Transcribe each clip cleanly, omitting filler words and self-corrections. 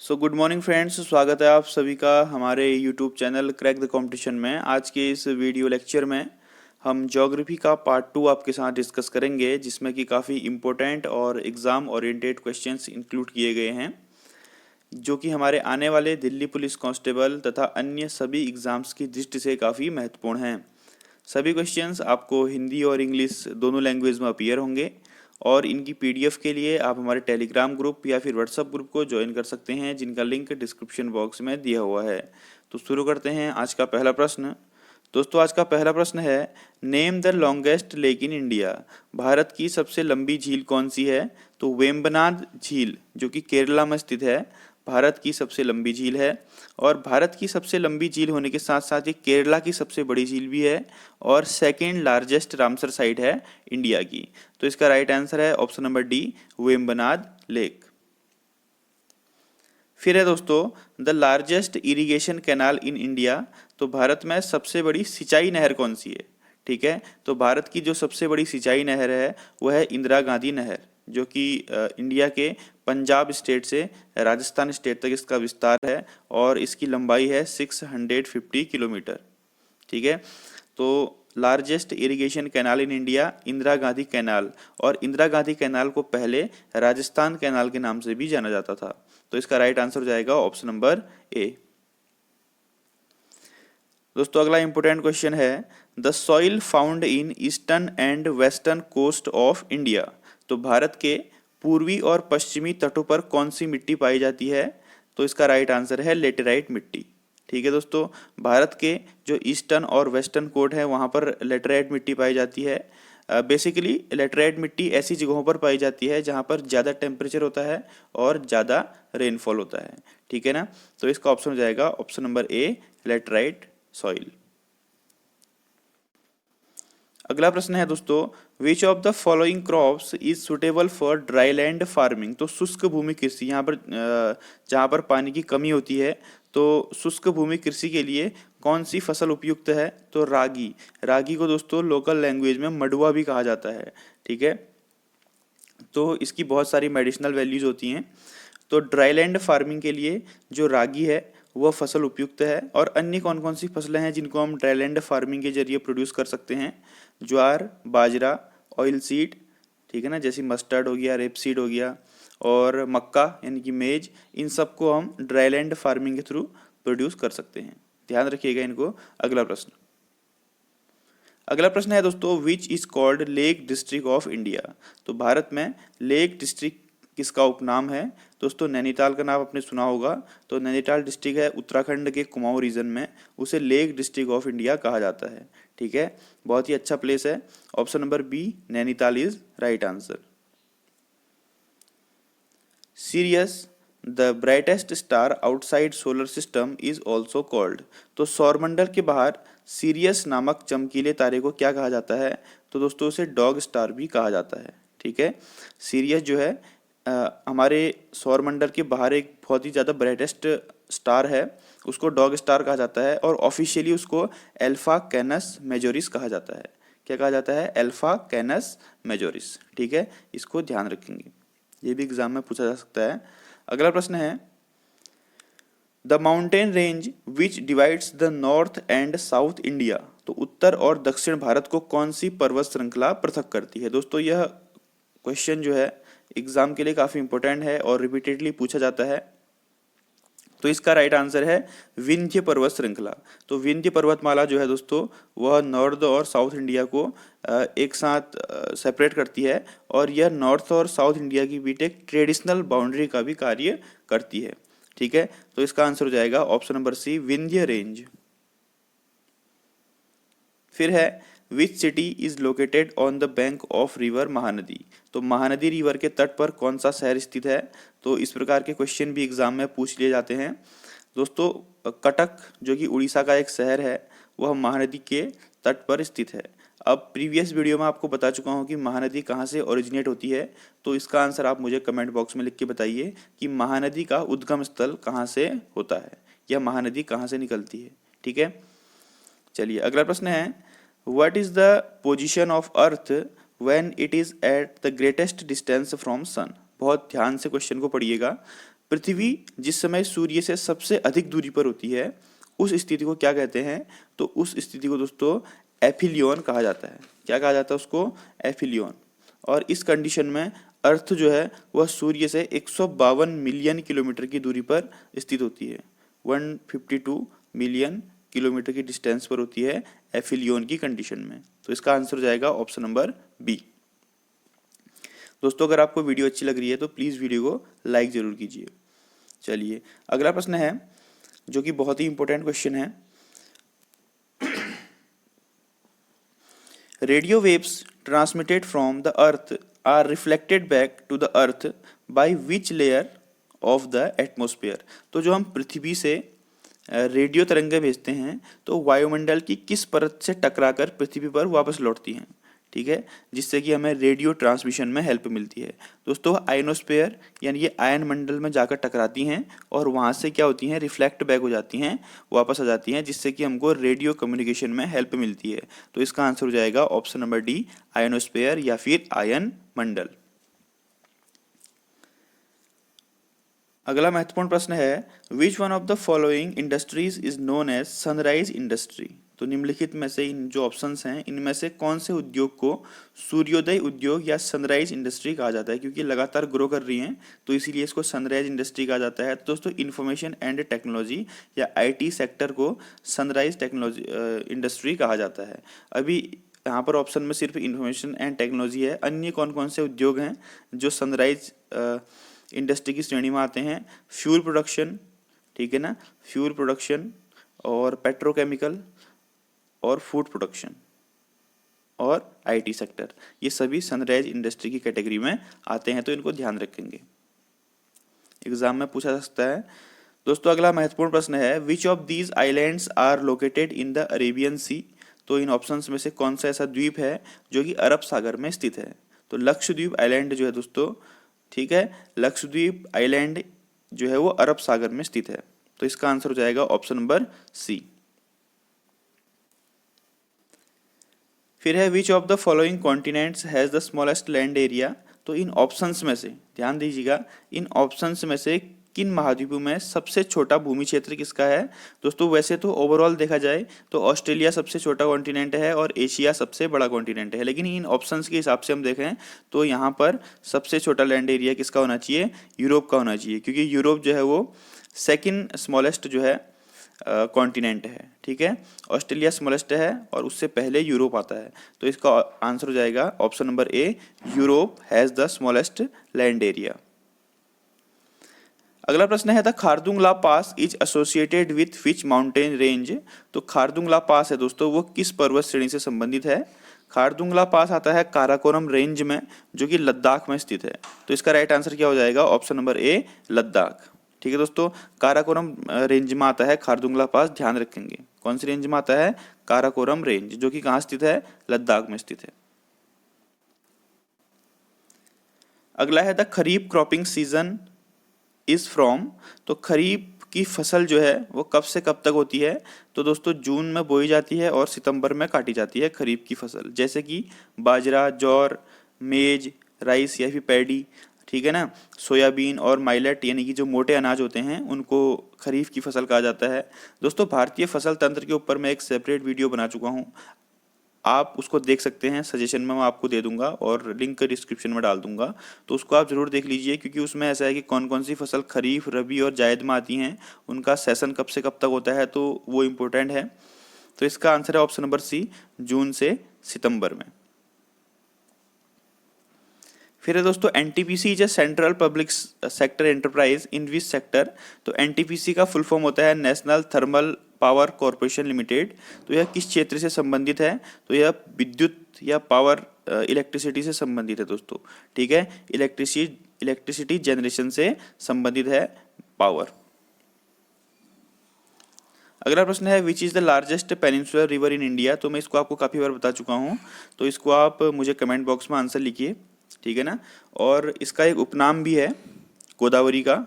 Good morning friends, स्वागत है आप सभी का हमारे YouTube channel crack the competition में। आज के इस वीडियो लेक्चर में हम ज्योग्राफी का पार्ट 2 आपके साथ डिस्कस करेंगे, जिसमें कि काफ़ी इम्पोर्टेंट और एग्ज़ाम ओरिएंटेड क्वेश्चंस इंक्लूड किए गए हैं, जो कि हमारे आने वाले दिल्ली पुलिस कांस्टेबल तथा अन्य सभी एग्ज़ाम्स की दृष्टि से काफ़ी महत्वपूर्ण हैं। सभी क्वेश्चंस आपको हिंदी और इंग्लिश दोनों लैंग्वेज में अपीयर होंगे और इनकी पीडीएफ के लिए आप हमारे टेलीग्राम ग्रुप या फिर व्हाट्सएप ग्रुप को ज्वाइन कर सकते हैं, जिनका लिंक डिस्क्रिप्शन बॉक्स में दिया हुआ है। तो शुरू करते हैं आज का पहला प्रश्न। दोस्तों, आज का पहला प्रश्न है, name the longest lake in India. Bharat की सबसे लंबी झील कौन सी है? तो वेम्बनाड झील, जो कि केरला में स्थित है, भारत की सबसे लंबी झील है। और भारत की सबसे लंबी झील होने के साथ साथ ये केरला की सबसे बड़ी झील भी है और सेकेंड लार्जेस्ट रामसर साइट है इंडिया की। तो इसका राइट आंसर है option number D, Vembanad lake. फिर है दोस्तों, the largest irrigation canal in India. तो भारत में सबसे बड़ी सिंचाई नहर कौन सी है? ठीक है, तो भारत की जो सबसे बड़ी सिंचाई नहर है वह है इंदिरा गांधी नहर, जो कि इंडिया के पंजाब स्टेट से राजस्थान स्टेट तक इसका विस्तार है और इसकी लंबाई है 650 किलोमीटर। ठीक है, तो largest irrigation canal in India Indira Gandhi canal, और इंदिरा गांधी कैनाल को पहले राजस्थान कैनाल के नाम से भी जाना जाता था। तो इसका राइट आंसर हो जाएगा ऑप्शन नंबर ए। दोस्तों, अगला इंपोर्टेंट क्वेश्चन है, the soil found in eastern and western coast of India. तो भारत के पूर्वी और पश्चिमी तटों पर कौन सी मिट्टी पाई जाती है? तो इसका राइट आंसर है लेटेराइट मिट्टी। ठीक है दोस्तों, भारत के जो ईस्टर्न और वेस्टर्न कोस्ट है वहाँ पर लेटेराइट मिट्टी पाई जाती है। बेसिकली लेटेराइट मिट्टी ऐसी जगहों पर पाई जाती है जहाँ पर ज़्यादा टेम्परेचर होता है और ज़्यादा रेनफॉल होता है। ठीक है ना, तो इसका ऑप्शन हो जाएगा option number A, laterite soil. अगला प्रश्न है दोस्तों, विच of the following crops is suitable for dry land farming. तो शुष्क भूमि कृषि, यहाँ पर जहाँ पर पानी की कमी होती है, तो शुष्क भूमि कृषि के लिए कौन सी फसल उपयुक्त है? तो रागी। रागी को दोस्तों लोकल लैंग्वेज में मडुआ भी कहा जाता है। ठीक है, तो इसकी बहुत सारी मेडिसिनल वैल्यूज होती हैं। तो ड्राईलैंड फार्मिंग के लिए जो रागी है वह फसल उपयुक्त है। और अन्य कौन कौन सी फसलें हैं जिनको हम ड्राईलैंड फार्मिंग के जरिए प्रोड्यूस कर सकते हैं? ज्वार, बाजरा, ऑयल सीड, ठीक है ना, जैसी मस्टर्ड हो गया, रेपसीड हो गया, और मक्का यानी कि मेज, इन सबको हम ड्राईलैंड फार्मिंग के थ्रू प्रोड्यूस कर सकते हैं। ध्यान रखिएगा इनको। अगला प्रश्न है दोस्तों, which is called lake district of India. तो भारत में लेक डिस्ट्रिक्ट किसका उपनाम है? दोस्तों, नैनीताल का नाम आपने सुना होगा। तो नैनीताल डिस्ट्रिक्ट है उत्तराखंड के कुमाऊं रीजन में, उसे लेक डिस्ट्रिक्ट ऑफ इंडिया कहा जाता है। ठीक है, बहुत ही अच्छा प्लेस है। Option number B, Nainital is right answer. Sirius, the brightest star outside solar system is also called. तो सौरमंडल के बाहर सीरियस नामक चमकीले तारे को क्या कहा जाता है? तो दोस्तों, उसे डॉग स्टार भी कहा जाता है। ठीक है, सीरियस जो है हमारे सौरमंडल के बाहर एक बहुत ही ज़्यादा ब्राइटेस्ट स्टार है, उसको डॉग स्टार कहा जाता है और ऑफिशियली उसको एल्फा कैनस मेजोरिस कहा जाता है। क्या कहा जाता है? एल्फा कैनस मेजोरिस। ठीक है, इसको ध्यान रखेंगे, ये भी एग्जाम में पूछा जा सकता है। अगला प्रश्न है, the mountain range which divides the north and south India. तो उत्तर और दक्षिण भारत को कौन सी पर्वत श्रृंखला पृथक करती है? दोस्तों, यह क्वेश्चन जो है एग्जाम के लिए काफी इंपॉर्टेंट है और रिपीटेडली पूछा जाता है। तो इसका राइट आंसर है विंध्य पर्वत श्रृंखला। तो विंध्य पर्वतमाला जो है दोस्तों, वह नॉर्थ और साउथ इंडिया को एक साथ सेपरेट करती है और यह नॉर्थ और साउथ इंडिया की बीच एक ट्रेडिशनल बाउंड्री का भी कार्य करती है। ठीक है, तो इसका आंसर हो जाएगा option number C, Vindhya range. फिर है, which city is located on the bank of river Mahanadi. तो महानदी रिवर के तट पर कौन सा शहर स्थित है? तो इस प्रकार के क्वेश्चन भी एग्जाम में पूछ लिए जाते हैं। दोस्तों, कटक जो कि उड़ीसा का एक शहर है, वह महानदी के तट पर स्थित है। अब प्रीवियस वीडियो में आपको बता चुका हूँ कि महानदी कहाँ से ओरिजिनेट होती है, तो इसका आंसर आप मुझे कमेंट बॉक्स में लिख के बताइए कि महानदी का उद्गम स्थल कहाँ से होता है, या महानदी कहाँ से निकलती है। ठीक है, चलिए अगला प्रश्न है, what is the position of earth when it is at the greatest distance from sun. बहुत ध्यान से क्वेश्चन को पढ़िएगा। पृथ्वी जिस समय सूर्य से सबसे अधिक दूरी पर होती है उस स्थिति को क्या कहते हैं? तो उस स्थिति को दोस्तों एफिलियन कहा जाता है। क्या कहा जाता है उसको? एफिलियन। और इस कंडीशन में अर्थ जो है वह सूर्य से 152 मिलियन किलोमीटर की दूरी पर स्थित होती है। 152 मिलियन किलोमीटर की डिस्टेंस पर होती है एफिलियन की कंडीशन में। तो इसका आंसर हो जाएगा ऑप्शन नंबर बी। दोस्तों अगर आपको वीडियो अच्छी लग रही है तो प्लीज़ वीडियो को लाइक ज़रूर कीजिए। चलिए अगला प्रश्न है जो कि बहुत ही इंपॉर्टेंट क्वेश्चन है। Radio waves transmitted from the earth are reflected back to the earth by which layer of the atmosphere. तो जो हम पृथ्वी से रेडियो तरंगें भेजते हैं तो वायुमंडल की किस परत से टकराकर पृथ्वी पर वापस लौटती हैं, ठीक है, जिससे कि हमें रेडियो ट्रांसमिशन में हेल्प मिलती है। दोस्तों आयनोस्फेयर यानी ये आयन मंडल में जाकर टकराती हैं और वहाँ से क्या होती हैं? रिफ्लेक्ट बैक हो जाती हैं, वापस आ जाती हैं, जिससे कि हमको रेडियो कम्युनिकेशन में हेल्प मिलती है। तो इसका आंसर हो जाएगा ऑप्शन नंबर डी, आयनोस्फेयर या फिर आयन मंडल। अगला महत्वपूर्ण प्रश्न है which one of the following industries is known as sunrise industry. तो निम्नलिखित में से इन जो ऑप्शंस हैं इनमें से कौन से उद्योग को सूर्योदय उद्योग या सनराइज इंडस्ट्री कहा जाता है? क्योंकि लगातार ग्रो कर रही हैं तो इसीलिए इसको सनराइज इंडस्ट्री कहा जाता है। तो दोस्तों इंफॉर्मेशन एंड टेक्नोलॉजी या आईटी सेक्टर को सनराइज टेक्नोलॉजी इंडस्ट्री कहा जाता है। अभी यहाँ पर ऑप्शन में सिर्फ इंफॉर्मेशन एंड टेक्नोलॉजी है। अन्य कौन कौन से उद्योग हैं जो सनराइज इंडस्ट्री की श्रेणी में आते हैं? फ्यूल प्रोडक्शन, ठीक है ना, फ्यूल प्रोडक्शन और पेट्रोकेमिकल और फूड प्रोडक्शन और आईटी सेक्टर, ये सभी सनराइज इंडस्ट्री की कैटेगरी में आते हैं। तो इनको ध्यान रखेंगे, एग्जाम में पूछा जा सकता है। दोस्तों अगला महत्वपूर्ण प्रश्न है which of these islands are located in the Arabian Sea. तो इन ऑप्शंस में से कौन सा ऐसा द्वीप है जो कि अरब सागर में स्थित है? तो लक्षद्वीप आइलैंड जो है दोस्तों, ठीक है, लक्षद्वीप आइलैंड जो है वो अरब सागर में स्थित है। तो इसका आंसर हो जाएगा ऑप्शन नंबर सी। फिर है which of the following continents has the smallest land area. तो इन ऑप्शंस में से ध्यान दीजिएगा, इन ऑप्शंस में से किन महाद्वीपों में सबसे छोटा भूमि क्षेत्र किसका है? दोस्तों वैसे तो ओवरऑल देखा जाए तो ऑस्ट्रेलिया सबसे छोटा कॉन्टिनेंट है और एशिया सबसे बड़ा कॉन्टिनेंट है, लेकिन इन ऑप्शंस के हिसाब से हम देखें तो यहाँ पर सबसे छोटा लैंड एरिया किसका होना चाहिए? यूरोप का होना चाहिए, क्योंकि यूरोप जो है वो सेकेंड स्मॉलेस्ट जो है कॉन्टिनेंट है, ठीक है। ऑस्ट्रेलिया स्मॉलेस्ट है और उससे पहले यूरोप आता है। तो इसका आंसर हो जाएगा option number A, Europe has the smallest land area. अगला प्रश्न है the Khardungla pass is associated with which mountain range. तो खारदुंगला पास है दोस्तों वो किस पर्वत श्रेणी से संबंधित है? खारदुंगला पास आता है काराकोरम रेंज में जो कि लद्दाख में स्थित है। तो इसका राइट आंसर क्या हो जाएगा? Option number A, Ladakh. ठीक है दोस्तों, काराकोरम रेंज में आता है खारदुंगला पास, ध्यान रखेंगे। कौन सी रेंज में आता है? काराकोरम रेंज, जो कि कहाँ स्थित है? लद्दाख में स्थित है। अगला है the kharif cropping season is from. तो खरीफ की फसल जो है वो कब से कब तक होती है? तो दोस्तों जून में बोई जाती है और सितंबर में काटी जाती है खरीफ की फसल, जैसे कि बाजरा, जौर, मेज, राइस या फिर पैडी, ठीक है ना, सोयाबीन और माइलेट यानी कि जो मोटे अनाज होते हैं उनको खरीफ की फसल कहा जाता है। दोस्तों भारतीय फसल तंत्र के ऊपर मैं एक सेपरेट वीडियो बना चुका हूँ, आप उसको देख सकते हैं, सजेशन में मैं आपको दे दूंगा और लिंक डिस्क्रिप्शन में डाल दूंगा, तो उसको आप जरूर देख लीजिए, क्योंकि उसमें ऐसा है कि कौन कौन सी फसल खरीफ, रबी और जायद में आती हैं, उनका सेशन कब से कब तक होता है, तो वो इम्पोर्टेंट है। तो इसका आंसर है ऑप्शन नंबर सी, जून से सितंबर में। फिर है दोस्तों NTPC is a central public sector enterprise in which sector. तो एनटीपीसी का फुल फॉर्म होता है national thermal power corporation limited. तो यह किस क्षेत्र से संबंधित है? तो यह विद्युत या पावर इलेक्ट्रिसिटी से संबंधित है दोस्तों, ठीक है, इलेक्ट्रिसिटी जनरेशन से संबंधित है पावर। अगला प्रश्न है which is the largest peninsular river in India. तो मैं इसको आपको काफी बार बता चुका हूँ, तो इसको आप मुझे कमेंट बॉक्स में आंसर लिखिए, ठीक है ना। और इसका एक उपनाम भी है गोदावरी का।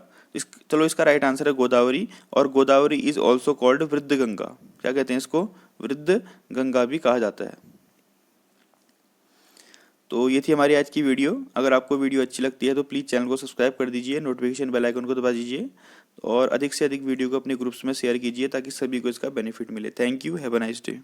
चलो इसका राइट आंसर है गोदावरी, और गोदावरी इज ऑल्सो कॉल्ड वृद्ध गंगा। क्या कहते हैं इसको? वृद्ध गंगा भी कहा जाता है। तो ये थी हमारी आज की वीडियो। अगर आपको वीडियो अच्छी लगती है तो प्लीज़ चैनल को सब्सक्राइब कर दीजिए, नोटिफिकेशन बेल आइकन को दबा दीजिए और अधिक से अधिक वीडियो को अपने ग्रुप्स में शेयर कीजिए ताकि सभी को इसका बेनिफिट मिले। Thank you, have a nice day.